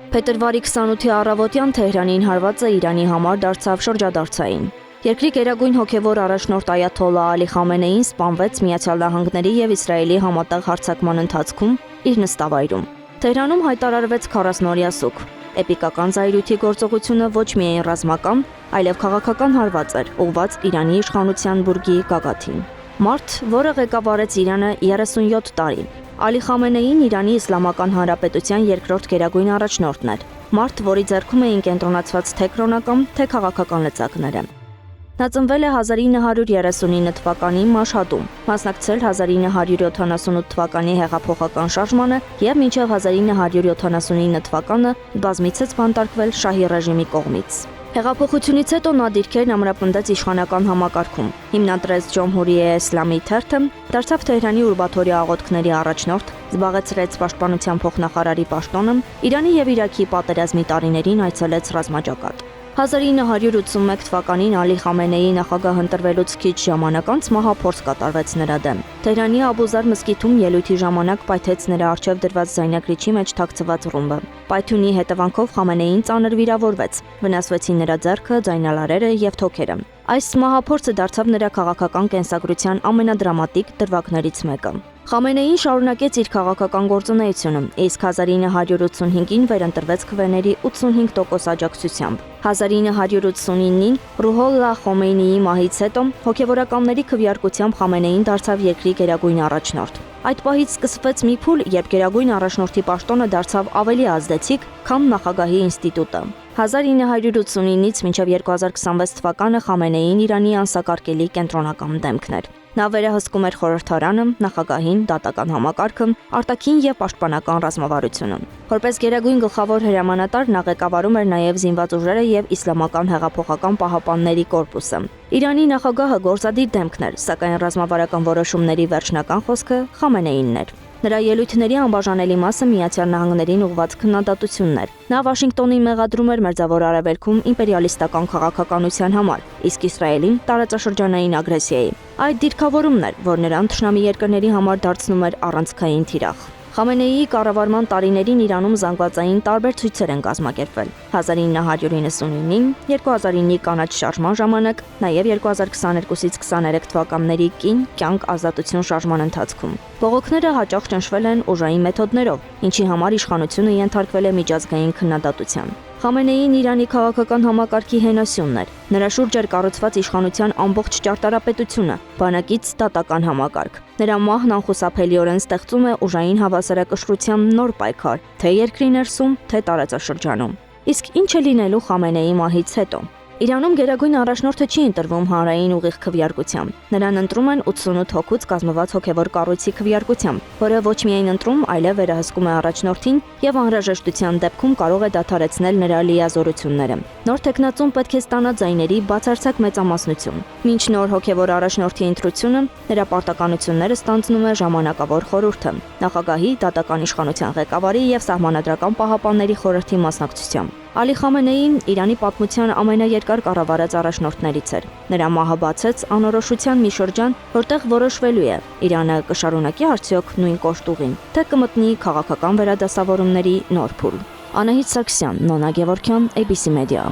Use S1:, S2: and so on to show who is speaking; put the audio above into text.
S1: Փետրվարի 28-ի առավոտյան Թեհրանին հարվածը Իրանի համար դարձավ շրջադարձային։ Երկրի գերագույն հոգևոր առաջնորդ այաթոլլա Ալի Խամենեին սպանվեց Միացյալ Նահանգների եւ Իսրայելի համատեղ հարձակման ընթացքում իր նստավայրում։ Թեհրանում հայտարարվեց 40-օրյա սուգ։ Էպիկական զայրույթի գործողությունը ոչ միայն ռազմական, այլև քաղաքական հարված էր, ուղղված Իրանի իշխանության բուրգի գագաթին։ Մարդ, որը ղեկավարեց Իրանը 37 տարի։ Ալի Խամենեին Իրանի Իսլամական Հանրապետության երկրորդ գերագույն առաջնորդն էր։ Մարդ, որի ձեռքում էին կենտրոնացված թե կրոնական, թե քաղաքական լծակները։ Նա ծնվել է 1939 թվականի Մաշհադում, մասնակցել 1978 թվականի հեղափոխական շարժմանը եւ մինչեւ 1979 թվականը բազմիցս բանտարկվել շահի ռեժիմի կողմից։ Հեղափոխությունից հետո նա դիրքերն ամրապնդեց իշխանական համակարգում, հիմնադրեց Ջոմհուրիե Իսլամի թերթը, դարձավ Թեհրանի ուրբաթօրյա աղոթքների առաջնորդ, զբաղեցրեց պաշտպանության փոխնախարարի պաշտոնը, Իրանի եւ Իրաքի պատերազմի տարիներին այցելեց ռազմաճակատ։ 1981 թվականին Ալի Խամենեիի նախագահ ընտրվելուց քիչ ժամանակ անց մահափորձ կատարվեց նրա դեմ։ Թեհրանի Աբուզար մզկիթում ելույթի ժամանակ պայթեց նրա առջև դրված զայնագրիչի մեջ թաքցված ռումբը։ Պայթյունի հետևանքով Խամենեին ծանր վիրավորվեց, վնասվեցին նրա ձեռքը, ձայնալարերը եւ թոքերը։ Այս մահափորձը դարձավ նրա քաղաքական կենսագրության ամենադրամատիկ դրվագներից մեկը։ Խամենեին շարունակեց իր քաղաքական գործունեությունը, իսկ 1985-ին վերընտրվեց քվեների 85% աջակցությամբ։ 1989-ին Ռուհոլլա Խոմեյնիի մահից հետո հոգևորականների քվեարկությամբ Խամենեին դարձավ երկրի գերագույն առաջնորդ։ Այդ պահից սկսվեց մի փուլ, երբ գերագույն առաջնորդի պաշտոնը դարձավ ավելի ազդեցիկ, քան նախագահի ինստիտուտը։ 1989-ից մինչև 2026 թվականը Խամենեին Իրանի անսակարկելի կենտրոնական դեմքն էր։ Նա վերահսկում էր խորհրդարանը, նախագահին, դատական համակարգը, արտաքին եւ պաշտպանական ռազմավարությունը։ Որպես գերագույն գլխավոր հրամանատար նա ղեկավարում էր նաեւ զինված ուժերը եւ Իսլամական հեղափոխական պահապանների կորպուսը։ Իրանի նախագահը գործադիր դեմքն էր, սակայն ռազմավարական որոշումների վերջնական խոսքը Խամենեինն էր։ Նրա ելույթների անբաժանելի մասը Միացյալ Նահանգներին ուղղված քննադատությունն էր։ Նա Վաշինգտոնին մեղադրում էր Մերձավոր Արևելքում իմպերիալիստական քաղաքականության համար, իսկ Իսրայելին տարածաշրջանային ագրեսիայի։ Այդ դիրքավորումն էր, որ նրան թշնամի երկրների համար դարձնում էր առանցքային թիրախ։ Խամենեիի կառավարման տարիներին Իրանում զանգվածային տարբեր ցույցեր են կազմակերպվել։ 1999-ին, 2009-ի կանաչ շարժման ժամանակ, նաև 2022-ից 23 թվականների կին կյանք ազատություն շարժման ընթացքում։ Բողոքները հաճախ ճնշվել են ուժային մեթոդներով, ինչի համար իշխանությունը ենթարկվել է միջազգային քննադատության։ Խամենեին Իրանի քաղաքական համակարգի հենասյունն էր։ Նրա շուրջ էր կառուցված իշխանության ամբողջ ճարտարապետությունը, բանակից դատական համակարգ։ Նրա մահն անխուսափելիորեն ստեղծում է ուժային հավասարակշռության նոր պայքար, թե երկրի ներսում, թե տարածաշրջանում։ Իսկ ինչ է լինելու Խամենեիի մահից հետո։ Իրանում գերագույն առաջնորդը չի ընտրվում հանրային ուղիղ քվեարկությամբ։ Նրան ընտրում են 88 հոգուց կազմված հոգևոր կառույցի քվեարկությամբ, որը ոչ միայն ընտրում, այլև վերահսկում է առաջնորդին եւ անհրաժեշտության դեպքում կարող է դադարեցնել նրա լիազորությունները։ Նոր տեխնացուն պետք է ստանա ձայների բացարձակ մեծամասնություն։ Մինչ նոր հոգևոր առաջնորդի ընտրությունը նրա պարտականությունները ստանձնում է ժամանակավոր խորհուրդը, նախագահի, դատական իշխանության ղեկավարի եւ սահմանադրական պահապանների խորհրդի մասնակցությամբ։ Ալի Խամենեին Իրանի պատմության ամենաերկար կառավարած առաջնորդներից էր։ Նրա մահը բացեց անորոշության մի շրջան, որտեղ որոշվելու է Իրանը կշարունակի արդյոք նույն կոշտ ուղին, թե կմտնի քաղաքական վերադասավորումների նոր փուլ։ Անահիտ Սարգսյան, Նոնա Գևորգյան, ABC Media։